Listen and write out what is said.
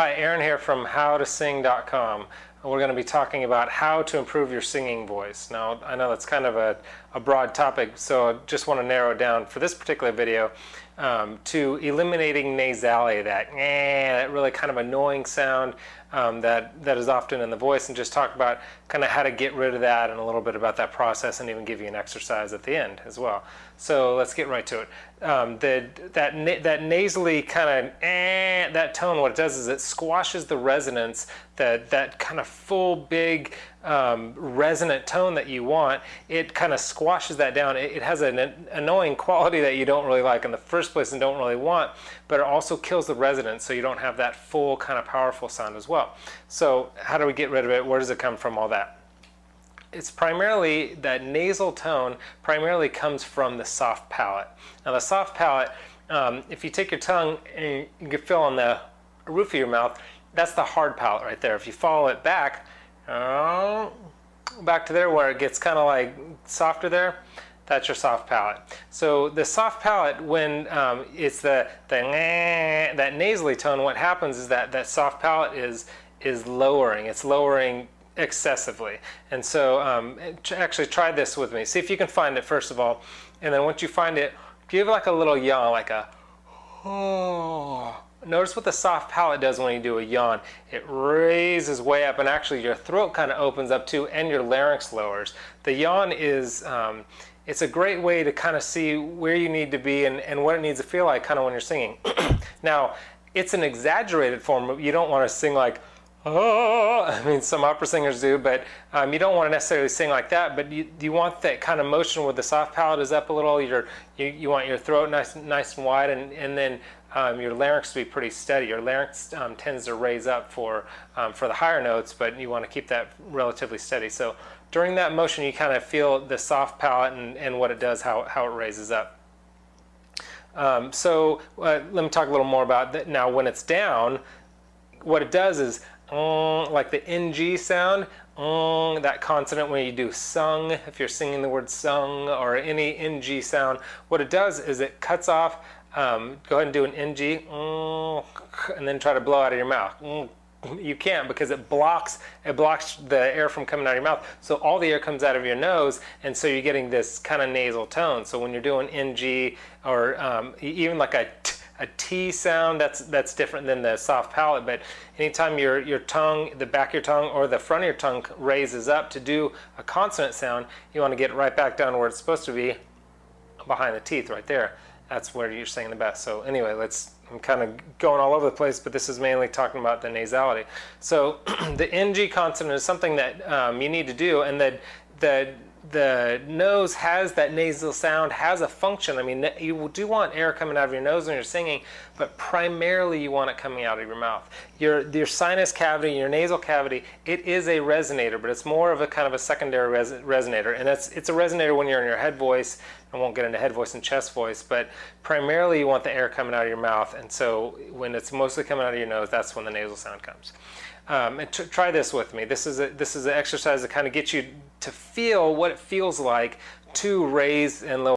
Hi, Aaron here from howtosing.com. We're going to be talking about how to improve your singing voice. Now, I know that's kind of a broad topic, so I just want to narrow it down for this particular video to eliminating nasality, that really kind of annoying sound that is often in the voice, and just talk about kind of how to get rid of that and a little bit about that process, and even give you an exercise at the end as well. So let's get right to it. That nasally kind of that tone, what it does is it squashes the resonance, that kind of full, big, resonant tone that you want. It kind of squashes that down. It has an annoying quality that you don't really like in the first place and don't really want, but it also kills the resonance, so you don't have that full kind of powerful sound as well. So how do we get rid of it? Where does it come from, all that? It's primarily, that nasal tone primarily comes from the soft palate. Now the soft palate, if you take your tongue and you can feel on the roof of your mouth, that's the hard palate right there. If you follow it back to there where it gets kind of like softer there, that's your soft palate. So the soft palate, when it's that nasally tone, what happens is that soft palate is lowering. It's lowering excessively. And so actually try this with me. See if you can find it first of all, and then once you find it, give like a little yawn, like a oh. Notice what the soft palate does when you do a yawn. It raises way up, and actually your throat kind of opens up too, and your larynx lowers. The yawn is it's a great way to kind of see where you need to be and what it needs to feel like kind of when you're singing. Now, it's an exaggerated form. You don't want to sing like, oh, I mean, some opera singers do, but you don't want to necessarily sing like that, but you want that kind of motion where the soft palate is up a little, you want your throat nice and wide, and then your larynx to be pretty steady. Your larynx tends to raise up for the higher notes, but you want to keep that relatively steady. So during that motion, you kind of feel the soft palate and what it does, how it raises up. So let me talk a little more about that. Now, when it's down, what it does is like the NG sound, that consonant when you do sung, if you're singing the word sung or any NG sound, what it does is it cuts off. Go ahead and do an NG, and then try to blow out of your mouth. You can't, because it blocks the air from coming out of your mouth. So all the air comes out of your nose, and so you're getting this kind of nasal tone. So when you're doing NG or even like a T sound, that's different than the soft palate. But anytime your tongue, the back of your tongue or the front of your tongue raises up to do a consonant sound, you want to get right back down where it's supposed to be, behind the teeth right there. That's where you're singing the best. So anyway, I'm kind of going all over the place, but this is mainly talking about the nasality. So the NG consonant is something that you need to do, and the nose has that nasal sound, has a function. I mean, you do want air coming out of your nose when you're singing, but primarily you want it coming out of your mouth. Your sinus cavity, your nasal cavity, it is a resonator, but it's more of a kind of a secondary resonator. And it's a resonator when you're in your head voice. I won't get into head voice and chest voice, but primarily you want the air coming out of your mouth. And so when it's mostly coming out of your nose, that's when the nasal sound comes. And try this with me. This is an exercise to kind of get you to feel what it feels like to raise and lower